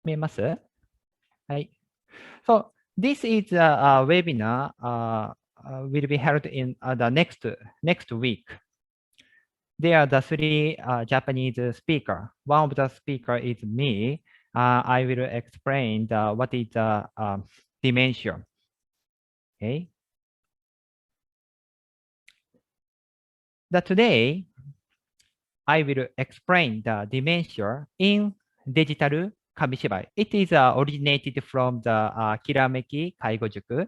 見えます？はい。So, this is a webinar will be held in the next week. There are the three Japanese speakers. One of the speaker is me. I will explain what is dementia. Okay. Today, I will explain the dementia in digital Kamishibai. It is originated from the Kirameki Kaigojuku.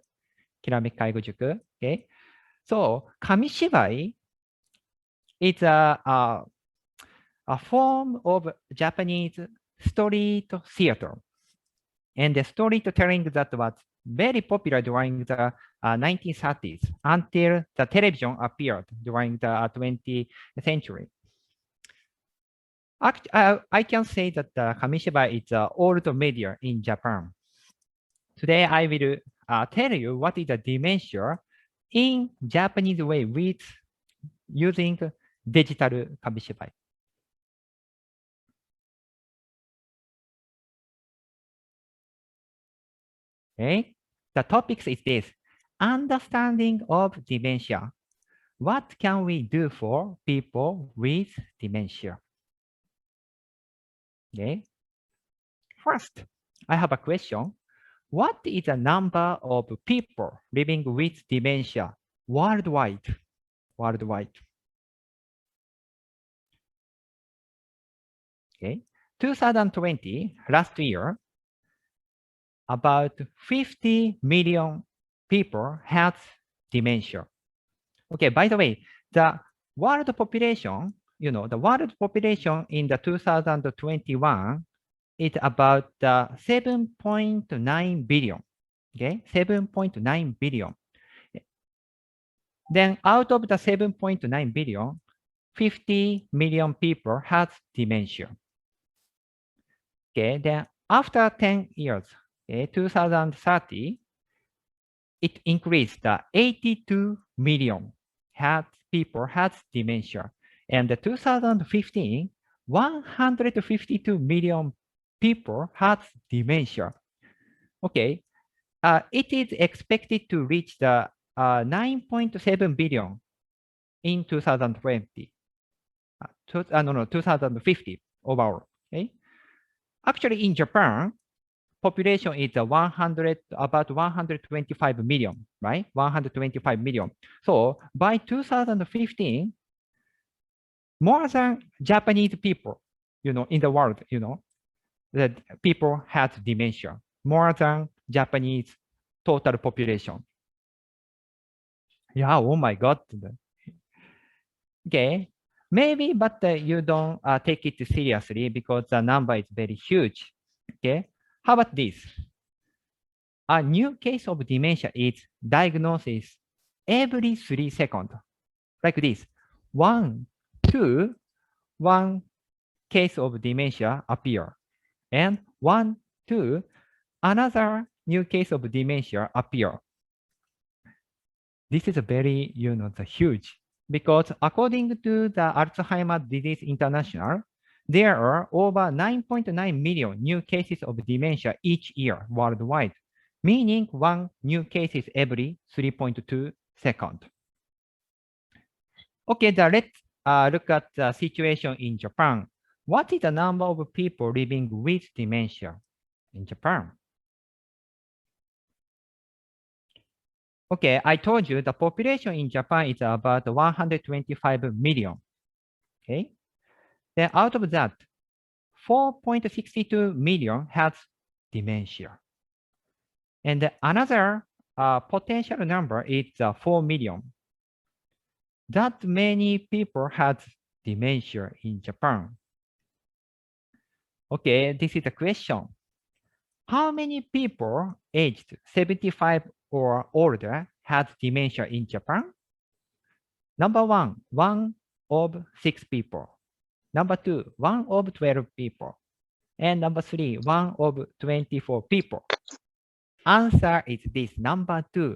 Okay. So, Kamishibai is a form of Japanese street theater. And the storytelling that was very popular during the 1930s until the television appeared during the 20th century. I can say that Kamishibai is an old media in Japan. Today, I will tell you what is the dementia in Japanese way with using digital Kamishibai. Okay, the topics is this: understanding of dementia. What can we do for people with dementia? Okay. First, I have a question. What is the number of people living with dementia worldwide? Okay. 2020, last year, about 50 million people had dementia. Okay, by the way, the world population, the world population in the 2021 is about 7.9 billion. Okay, 7.9 billion. Then out of the 7.9 billion, 50 million people has dementia. Okay, then after 10 years, okay, 2030, it increased 82 million people has dementia. And 2015, 152 million people has dementia. Okay, it is expected to reach the 9.7 billion in 2020. 2050 overall. Okay, actually in Japan, population is about 125 million, right? 125 million. So by 2015, more than Japanese people, in the world, that people have dementia, more than Japanese total population. Yeah, oh my God. Okay, maybe, but you don't take it seriously because the number is very huge. Okay, how about this? A new case of dementia is diagnosis every 3 seconds, like this. 1, 2, 1 case of dementia appear, and 1, 2, another new case of dementia appear. This is a very, huge, because according to the Alzheimer's Disease International, there are over 9.9 million new cases of dementia each year worldwide, meaning 1 new case is every 3.2 seconds. Okay, let's look at the situation in Japan. What is the number of people living with dementia in Japan? Okay, I told you the population in Japan is about 125 million. Okay, then out of that, 4.62 million has dementia. And another potential number is 4 million. That many people have dementia in Japan. Okay, this is a question. How many people aged 75 or older has dementia in Japan? Number 1, 1 of 6 people. Number 2, 1 of 12 people. And number 3, 1 of 24 people. Answer is this, number 2.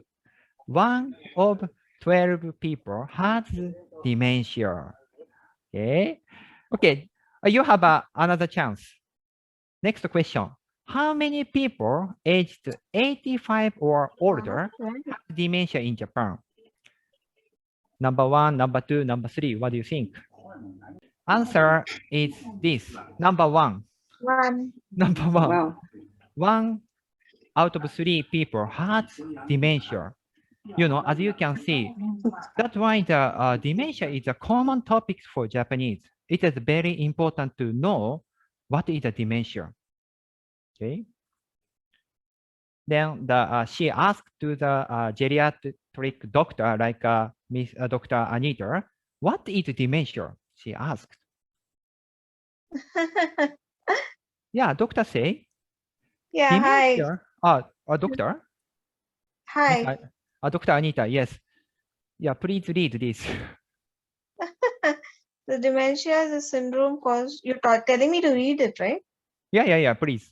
1 of 12 people has dementia. Okay, okay. You have another chance. Next question. How many people aged 85 or older have dementia in Japan? Number 1, number 2, number 3. What do you think? Answer is this. Number 1. Number 1. Wow. 1 out of 3 people has dementia. You know, as you can see, that's why the dementia is a common topic for Japanese. It is very important to know what is a dementia. Okay. Then she asked to the geriatric doctor, like Miss Dr. Anita, what is dementia? She asked. Yeah, doctor say. Yeah, Dementia. Doctor. hi. Dr. Anita, yes. Yeah, please read this. The dementia is a syndrome caused, you're telling me to read it, right? Yeah, please.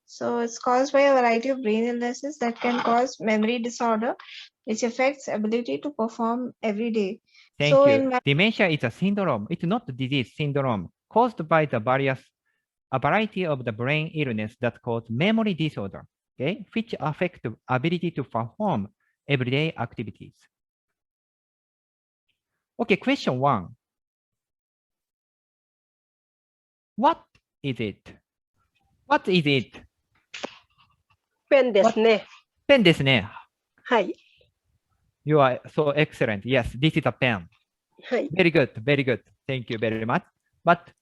So it's caused by a variety of brain illnesses that can cause memory disorder, which affects ability to perform every day. Thank So you. in my Dementia is a syndrome. It's not a disease, syndrome caused by a variety of the brain illness that cause memory disorder, okay, which affect the ability to perform everyday activities. Okay, question 1. What is it? What is it? ペンですね。ペンですね。はい。You are so excellent. Yes, this is a pen. はい。 Very good, very good. Thank you very much. But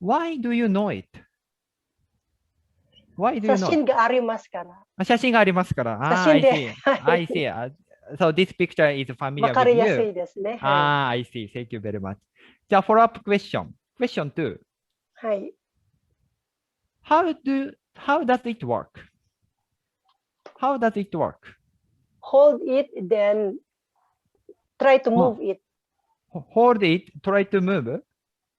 why do you know it? Why do you 写 know? 真がありますから。写真がありますから。写真で。 I see. So this picture is familiar わか with りやす you. いですね。は I see. Thank you very much. じゃあ、follow up question. Question 2. い。はい。 How does it work? How does it work? Hold it, then try to move it. Hold it, try to move.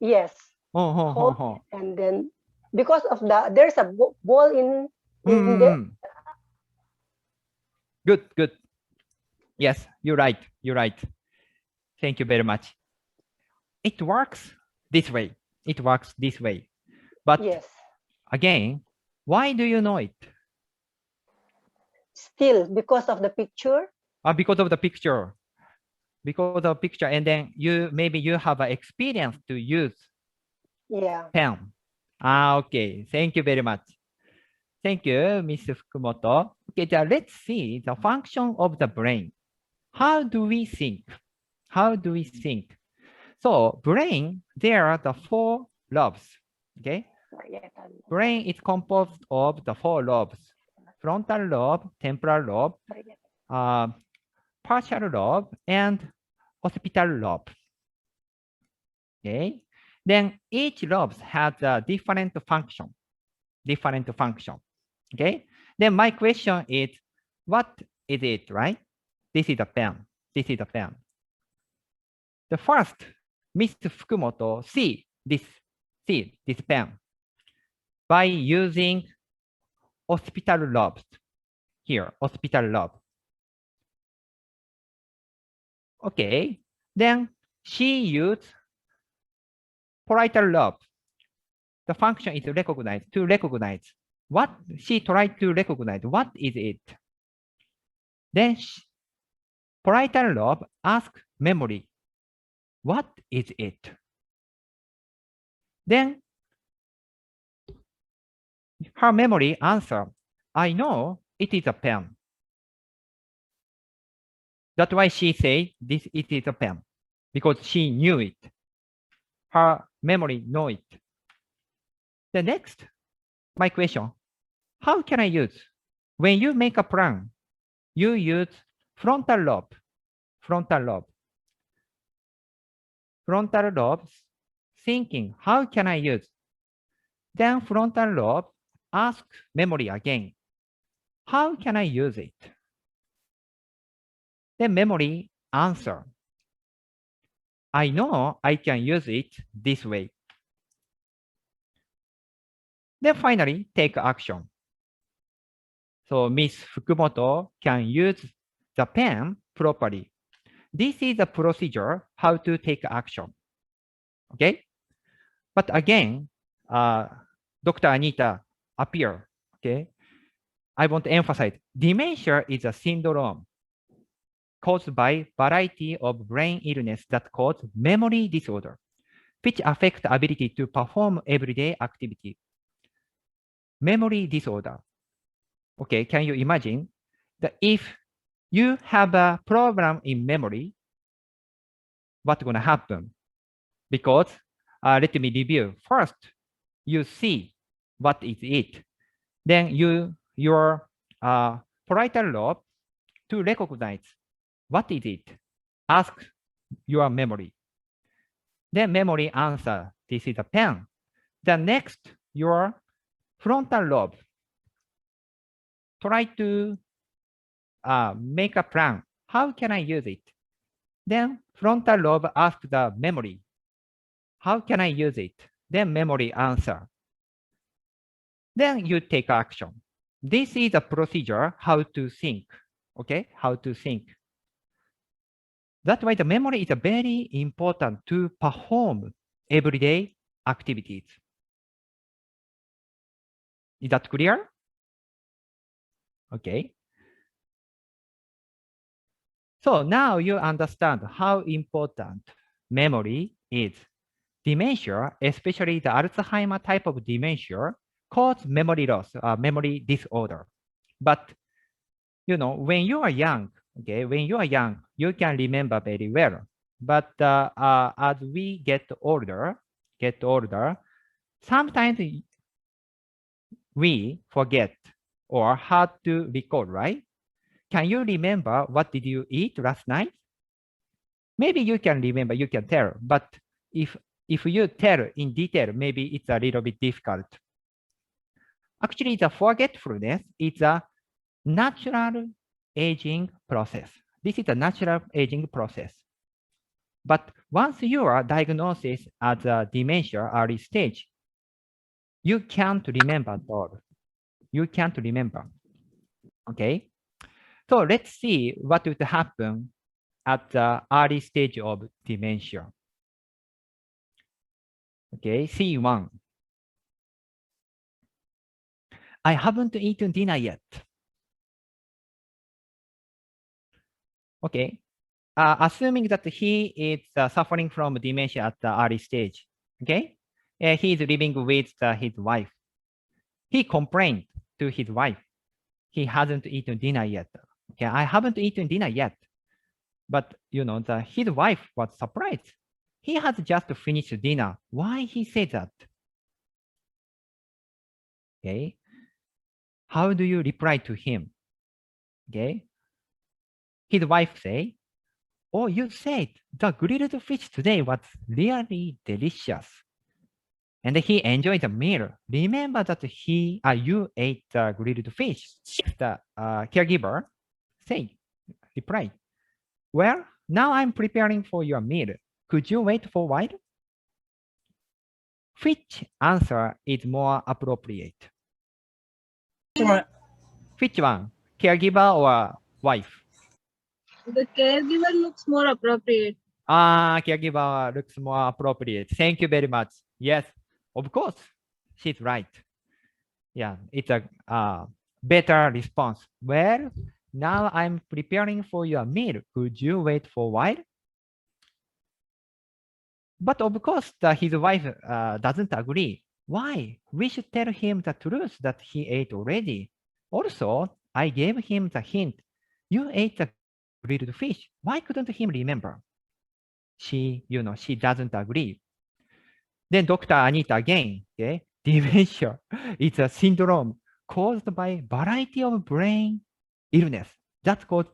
Yes. Hold. And then because of there's a ball in the Good. Yes, you're right. Thank you very much. It works this way. But yes. again, why do you know it? Still because of the picture. Because of the picture. And then maybe you have an experience to use Yeah. pen. Okay. Thank you very much. Thank you, Ms. Fukumoto. Okay, let's see the function of the brain. How do we think? So brain, there are the 4 lobes. Okay. Brain is composed of the 4 lobes: frontal lobe, temporal lobe, partial lobe, and occipital lobe. Okay. Then each lobe has a different function. Okay. Then my question is, what is it, right? This is a pen. The first, Mr. Fukumoto see this pen by using occipital lobes. Here, occipital lobe. Okay. Then she used parietal lobe. The function is to recognize what she tried to recognize. What is it? Then parietal lobe asks memory. What is it? Then her memory answer, I know it is a pen. That's why she said it is a pen, because she knew it. Her memory know it. The next, my question, how can I use? When you make a plan, you use frontal lobe. Frontal lobe thinking, how can I use? Then frontal lobe asks memory again. How can I use it? Then memory answer, I know I can use it this way. Then finally, take action. So Ms. Fukumoto can use the pen properly. This is the procedure how to take action. Okay? But again, Dr. Anita, appear. Okay, I want to emphasize dementia is a syndrome caused by variety of brain illness that cause memory disorder, which affect the ability to perform everyday activity. Memory disorder. Okay, can you imagine that if you have a problem in memory, what's going to happen? Because let me review. First, you see what is it. Then your parietal lobe to recognize what is it. Ask your memory. Then memory answer, this is a pen. Then next, your frontal lobe. Try to make a plan. How can I use it? Then frontal lobe asks the memory. How can I use it? Then memory answer. Then you take action. This is a procedure how to think. Okay, how to think. That's why the memory is very important to perform everyday activities. Is that clear? Okay. So now you understand how important memory is. Dementia, especially the Alzheimer type of dementia, cause memory loss, memory disorder. But you know, when you are young, okay, when you are young, you can remember very well. But as we get older, sometimes we forget or hard to recall, right? Can you remember what did you eat last night? Maybe you can remember, you can tell, but if you tell in detail, maybe it's a little bit difficult. Actually, the forgetfulness is a natural aging process. This is a natural aging process. But once you are diagnosed as a dementia early stage, you can't remember at all. You can't remember. Okay? So let's see what would happen at the early stage of dementia. Okay, C1. I haven't eaten dinner yet. Okay, assuming that he is suffering from dementia at the early stage. Okay, he is living with his wife. He complained to his wife. He hasn't eaten dinner yet. Okay, I haven't eaten dinner yet. But you know, his wife was surprised. He has just finished dinner. Why he said that? Okay. How do you reply to him? Okay. His wife say, oh, you said the grilled fish today was really delicious. And he enjoyed the meal. Remember that you ate the grilled fish. The caregiver say, reply, well, now I'm preparing for your meal. Could you wait for a while? Which answer is more appropriate? Which one? Caregiver or wife? The caregiver looks more appropriate. Caregiver looks more appropriate. Thank you very much. Yes, of course, she's right. Yeah, it's a better response. Well, now I'm preparing for your meal. Could you wait for a while? But of course, his wife doesn't agree. Why? We should tell him the truth that he ate already. Also, I gave him the hint. You ate the grilled fish. Why couldn't he remember? She doesn't agree. Then Dr. Anita again, okay? Dementia is a syndrome caused by variety of brain illness that's called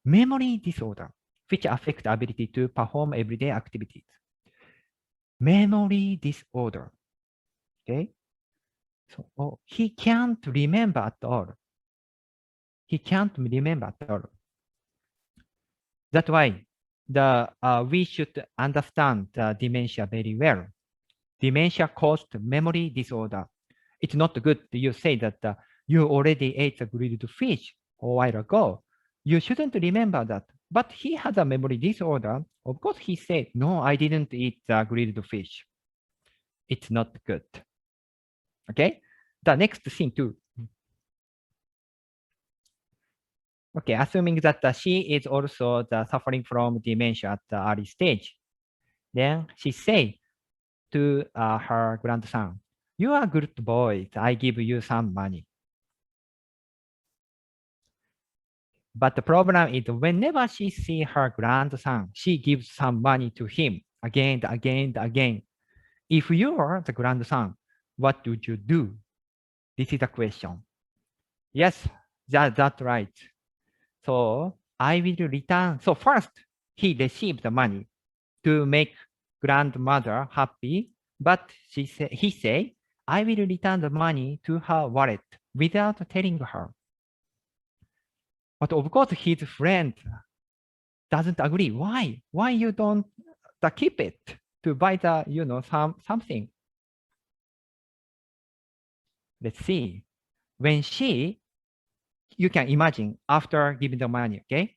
memory disorder, which affect the ability to perform everyday activities. Memory disorder, okay? So he can't remember at all. He can't remember at all. That's why we should understand the dementia very well. Dementia caused memory disorder. It's not good you say that you already ate a grilled fish a while ago. You shouldn't remember that. But he has a memory disorder. Of course, he said, no, I didn't eat the grilled fish. It's not good. Okay? the next thing too. Okay, assuming that she is also suffering from dementia at the early stage, then she say to her grandson, "You are a good boy. I give you some money." But the problem is whenever she see her grandson, she gives some money to him again, again, again. If you are the grandson, what would you do? This is the question. Yes, that's right. So I will return. So first, he received the money to make grandmother happy, but he say, I will return the money to her wallet without telling her. But of course, his friend doesn't agree. Why? Why you don't keep it to buy the, something? Let's see. When you can imagine after giving the money, okay?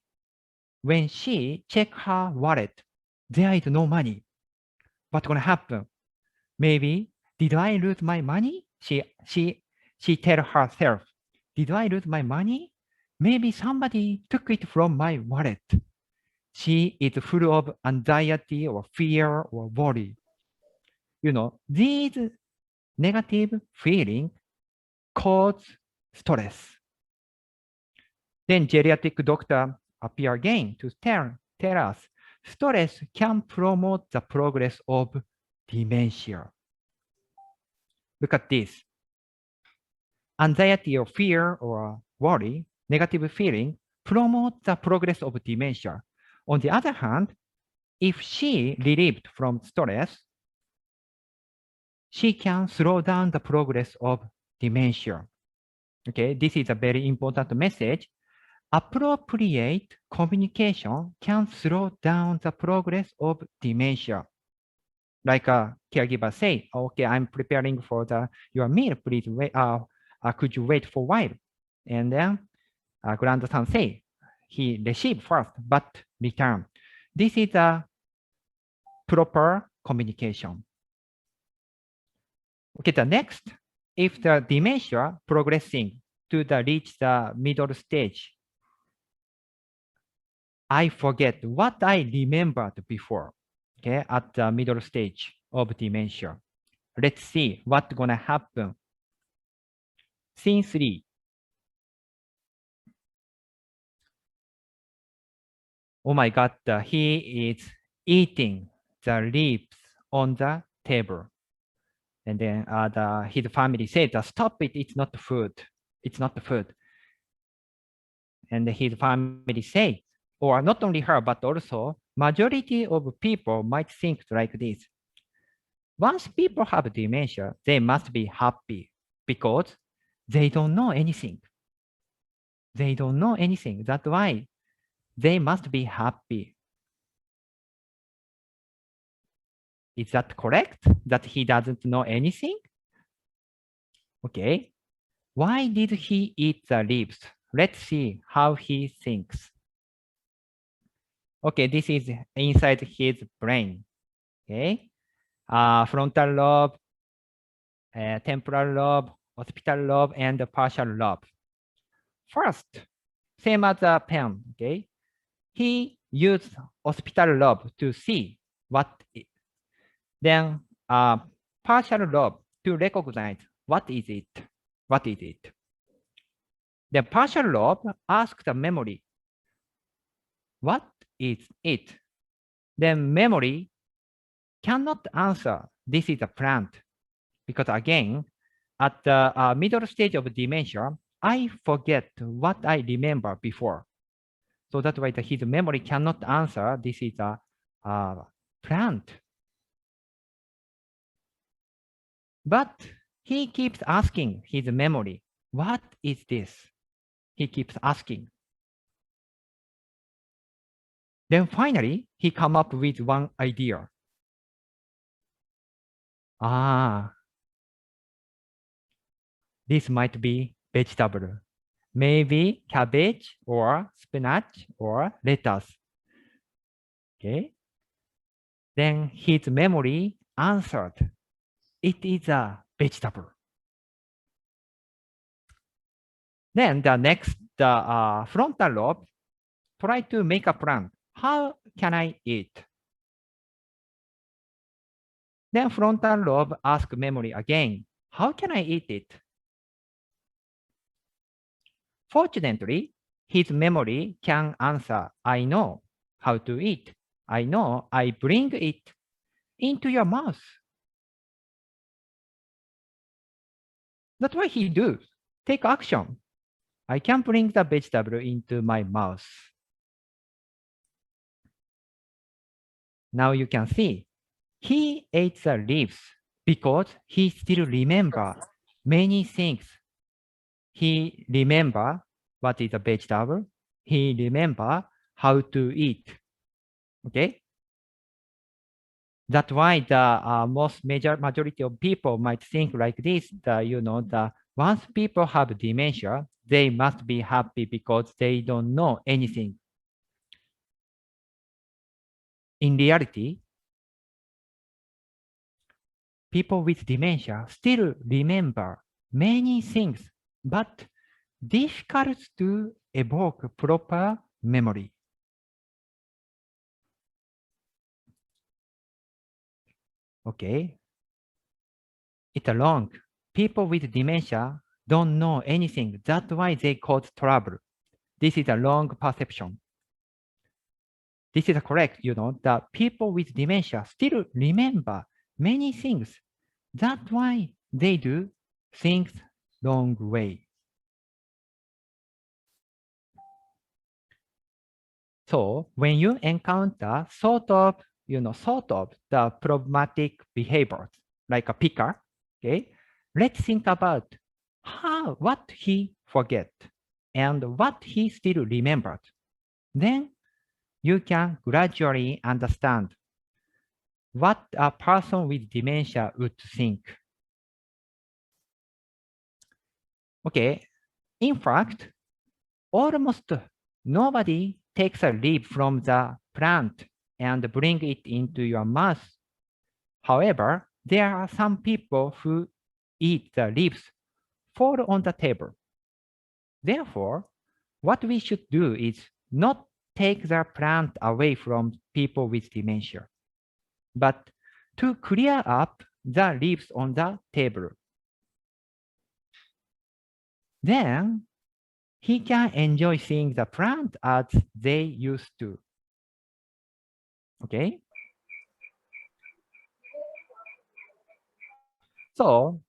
When she check her wallet, there is no money. What's gonna happen? Maybe, did I lose my money? She tell herself, did I lose my money? Maybe somebody took it from my wallet. She is full of anxiety or fear or worry. These negative feelings cause stress. Then geriatric doctor appear again to tell us stress can promote the progress of dementia. Look at this. Anxiety or fear or worry, negative feeling, promote the progress of dementia. On the other hand, if she relieved from stress, she can slow down the progress of dementia. Okay, this is a very important message. Appropriate communication can slow down the progress of dementia. Like a caregiver say, okay, I'm preparing for your meal, please wait, could you wait for a while? And then grandson say, he received first, but return. This is a proper communication. Okay, the next, if the dementia progressing to reach the middle stage, I forget what I remembered before, okay, at the middle stage of dementia. Let's see what's gonna happen. Scene 3. Oh my God, he is eating the leaves on the table. And then his family said, stop it, it's not food. It's not food. And his family said, or not only her, but also majority of people might think like this. Once people have dementia, they must be happy because they don't know anything. They don't know anything. That's why they must be happy. Is that correct? That he doesn't know anything? Okay. Why did he eat the leaves? Let's see how he thinks. Okay, this is inside his brain. Okay. Frontal lobe, temporal lobe, occipital lobe, and the partial lobe. First, same as a pen, okay? He used occipital lobe to see what it. Then partial lobe to recognize what is it. What is it? The partial lobe asks the memory, what is it? Then memory cannot answer, this is a plant. Because again, at the middle stage of dementia, I forget what I remember before. So that's why his memory cannot answer, this is a plant. But he keeps asking his memory, what is this? He keeps asking. Then finally, he come up with one idea. This might be vegetable. Maybe cabbage or spinach or lettuce. Okay. Then his memory answered, it is a vegetable. Then the next, the frontal lobe, try to make a plan. How can I eat? Then frontal lobe ask memory again. How can I eat it? Fortunately, his memory can answer, I know how to eat. I know I bring it into your mouth. That's what he does. Take action. I can bring the vegetable into my mouth. Now you can see, he ate the leaves because he still remembers many things. He remembers what is a vegetable. He remembers how to eat. Okay? That's why the most majority of people might think like this, that once people have dementia, they must be happy because they don't know anything. In reality, people with dementia still remember many things, but difficult to evoke proper memory. Okay. It's long. People with dementia don't know anything. That's why they cause trouble. This is a wrong perception. This is correct, that people with dementia still remember many things. That's why they do things wrong way. So when you encounter sort of the problematic behaviors, like a picker, okay, let's think about what he forget and what he still remembered. Then you can gradually understand what a person with dementia would think. Okay, in fact, almost nobody takes a leaf from the plant and bring it into your mouth. However, there are some people who eat the leaves fall on the table. Therefore, what we should do is not take the plant away from people with dementia, but to clear up the leaves on the table. Then he can enjoy seeing the plant as they used to. Okay? So,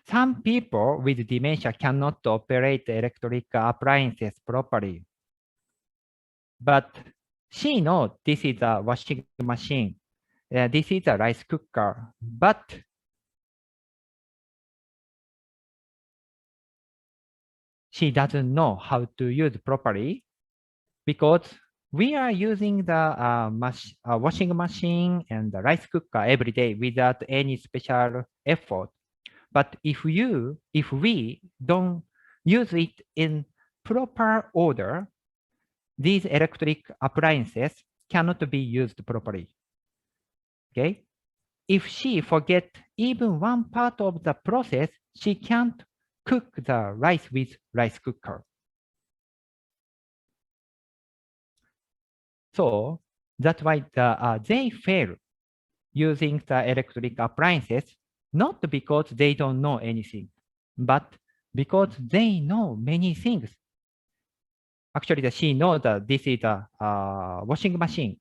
some people with dementia cannot operate electric appliances properly. But she knows this is a washing machine. This is a rice cooker. But she doesn't know how to use properly because we are using the washing machine and the rice cooker every day without any special effort. But if we don't use it in proper order, these electric appliances cannot be used properly. Okay? If she forgets even one part of the process, she can't cook the rice with rice cooker. So that's why they fail using the electric appliances, not because they don't know anything, but because they know many things. Actually, she knows that this is a washing machine,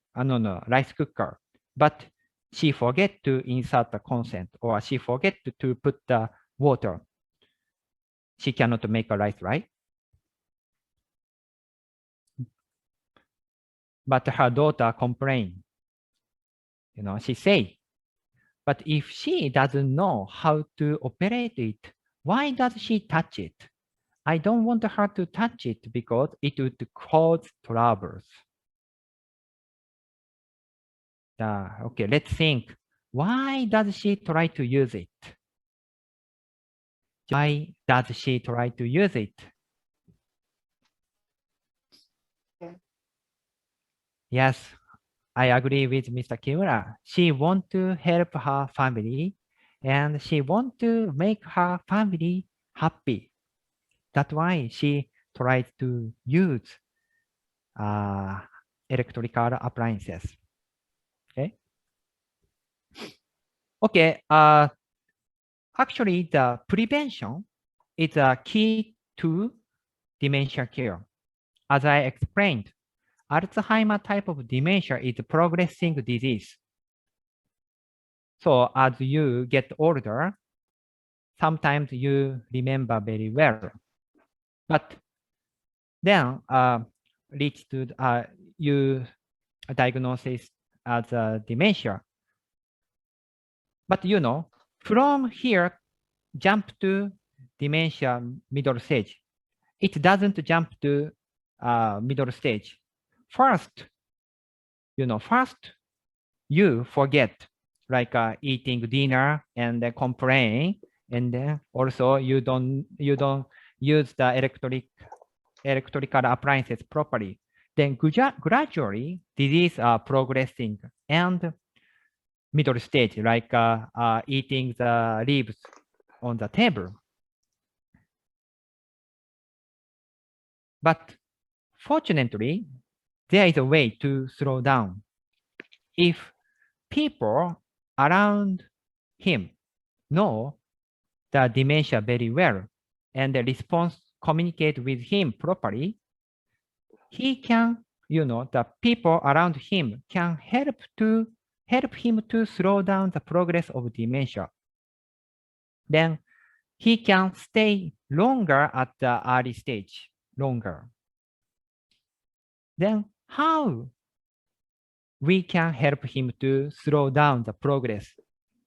rice cooker, but she forget to insert the consent, or she forget to put the water. She cannot make a rice, right? But her daughter complained. She say, but if she doesn't know how to operate it, why does she touch it? I don't want her to touch it because it would cause troubles. Okay, let's think. Why does she try to use it? Why does she try to use it? Yes, I agree with Mr. Kimura. She wants to help her family and she wants to make her family happy. That's why she tries to use electrical appliances. Okay. Okay. Actually, the prevention is a key to dementia care. As I explained, Alzheimer type of dementia is a progressing disease. So as you get older, sometimes you remember very well. But then reach to you diagnosis as dementia. But you know, from here, jump to dementia middle stage. It doesn't jump to middle stage. First, you forget, like eating dinner and then complain, and then also you don't use the electrical appliances properly. Then gradually disease are progressing and middle stage, like eating the leaves on the table. But fortunately, there is a way to slow down. If people around him know the dementia very well and the response communicate with him properly, he can, the people around him can help him to slow down the progress of dementia. Then he can stay longer at the early stage, longer. Then how we can help him to slow down the progress?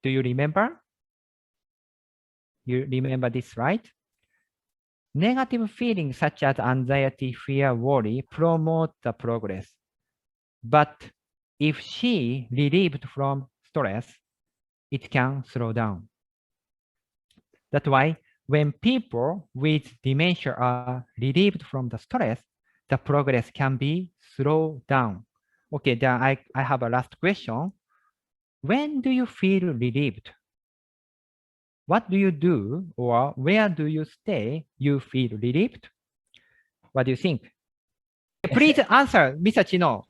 Do you remember? You remember this, right? Negative feelings such as anxiety, fear, worry promote the progress. But if she relieved from stress, it can slow down. That's why when people with dementia are relieved from the stress, the progress can be slowed down. Okay, then I have a last question. When do you feel relieved? What do you do or where do you stay? You feel relieved? What do you think? Please answer, Mr. Chino.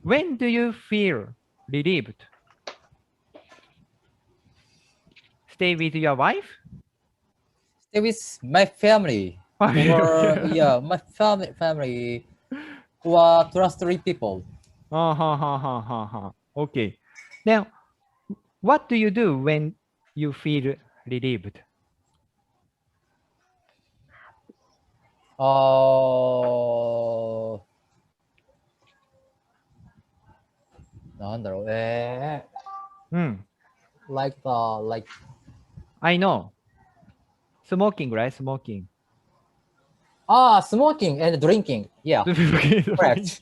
When do you feel relieved? Stay with your wife? Stay with my family. Or yeah, my family who are trustworthy people. Okay. Then what do you do when you feel relieved? なんだろう、like I know. Smoking, right? Smoking. Smoking and drinking. Yeah. Correct.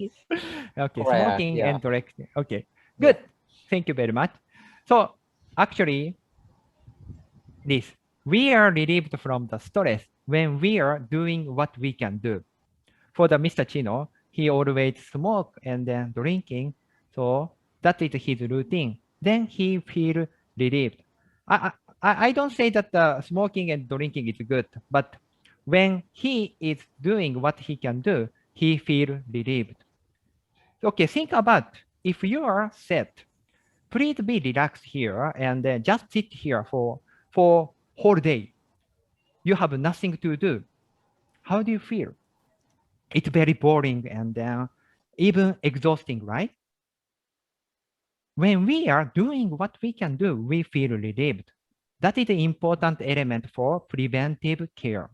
Okay, Correct, smoking yeah. and drinking. Okay, good. Thank you very much. So actually, we are relieved from the stress when we are doing what we can do. For the Mr. Chino, he always smoke and then drinking. So that is his routine. Then he feel relieved. I don't say that smoking and drinking is good, but when he is doing what he can do, he feel relieved. Okay, think about if you are sad, please be relaxed here and just sit here for whole day. You have nothing to do. How do you feel? It's very boring and even exhausting, right? When we are doing what we can do, we feel relieved. That is an important element for preventive care.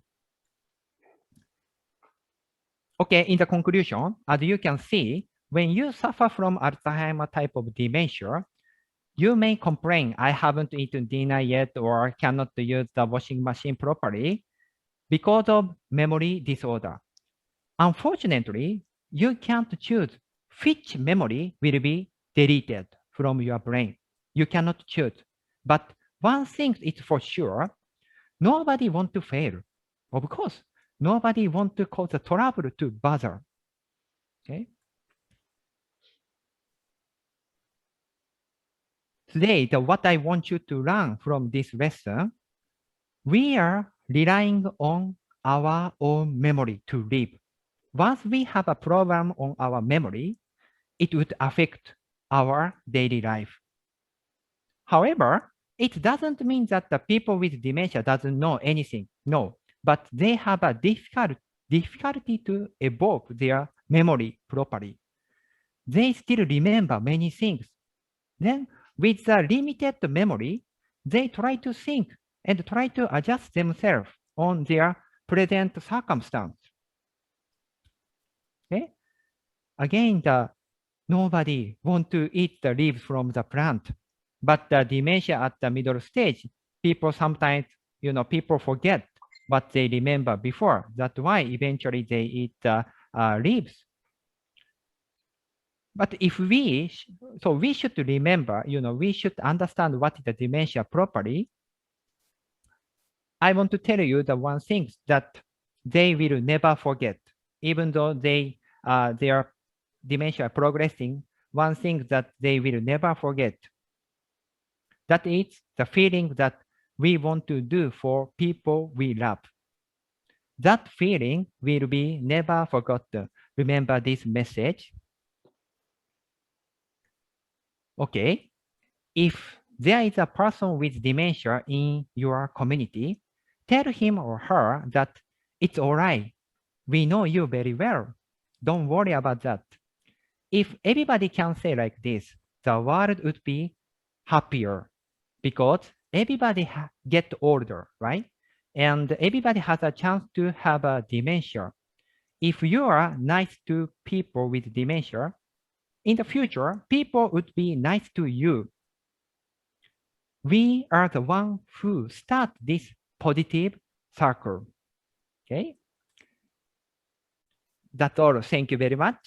Okay, in the conclusion, as you can see, when you suffer from Alzheimer type of dementia, you may complain, I haven't eaten dinner yet or cannot use the washing machine properly because of memory disorder. Unfortunately, you can't choose which memory will be deleted from your brain. You cannot choose. But one thing is for sure, nobody wants to fail. Of course, nobody wants to cause a trouble to bother. Okay. Today, what I want you to learn from this lesson, we are relying on our own memory to live. Once we have a problem on our memory, it would affect our daily life. However, it doesn't mean that the people with dementia doesn't know anything. No, but they have a difficulty to evoke their memory properly. They still remember many things. Then, with the limited memory, they try to think and try to adjust themselves on their present circumstance. Okay? Again, nobody want to eat the leaves from the plant, but the dementia at the middle stage, people sometimes, people forget what they remember before. That's why eventually they eat the leaves. But if we should remember, we should understand what is the dementia properly. I want to tell you the one thing that they will never forget, even though their dementia progressing. One thing that they will never forget, that is the feeling that we want to do for people we love. That feeling will be never forgotten. Remember this message. Okay, if there is a person with dementia in your community, tell him or her that it's all right. We know you very well. Don't worry about that. If everybody can say like this, the world would be happier because everybody get older, right? And everybody has a chance to have a dementia. If you are nice to people with dementia, in the future, people would be nice to you. We are the one who start this positive circle. Okay? That's all. Thank you very much.